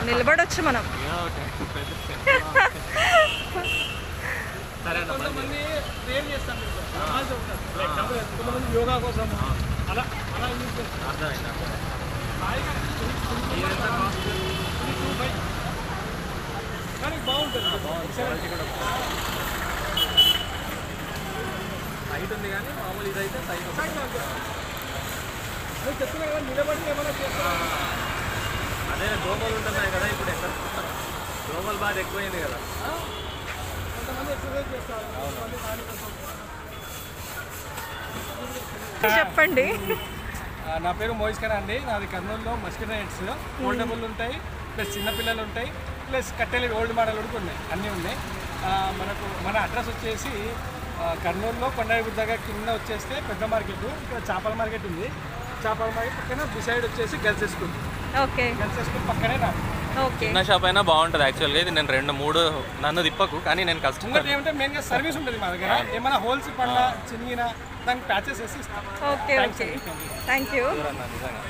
నిలబడొచ్చు మనం. యోగా కోసం అలా అలా కానీ బాగుంటుంది. హైట్ ఉంది కానీ మామూలు ఇదైతే సైడ్ చెప్తున్నా కదా నిలబడి ఏమైనా చేస్తా. అదే దోమలు ఉంటున్నాయి కదా ఇప్పుడు ఎక్కడ దోమలు బాగా ఎక్కువైంది కదా. కొంతమంది ఎక్సర్సైజ్ చేస్తారు. చెప్పండి. నా పేరు మోయిస్ ఖాన్ అండి. నాది కర్నూలులో మస్కిటో నెట్స్ పోర్టబుల్ ఉంటాయి, ప్లస్ చిన్నపిల్లలు ఉంటాయి, ప్లస్ కట్టెలు ఓల్డ్ మోడల్ కూడా ఉన్నాయి, అన్నీ ఉన్నాయి. మన అడ్రస్ వచ్చేసి కర్నూలులో కొండాయిగుడి దగ్గర కింద వచ్చేస్తే పెద్ద మార్కెట్, ఇక్కడ చేపల మార్కెట్ ఉంది. చేపల మార్కెట్ పక్కన బిసైడ్ వచ్చేసి girls school. Okay, girls school పక్కనే నా చిన్న షాప్ అయినా బాగుంటుంది యాక్చువల్గా. ఇది నేను 2-3 నన్ను తిప్పకు, కానీ నేను కష్టం ఏమంటే మెయిన్గా సర్వీస్ ఉంటుంది మా దగ్గర. ఏమైనా హోల్స్ పడిన చిన్న దానికి ప్యాచెస్ వేసి ఇస్తాం. Okay okay, thank you. నిజంగా.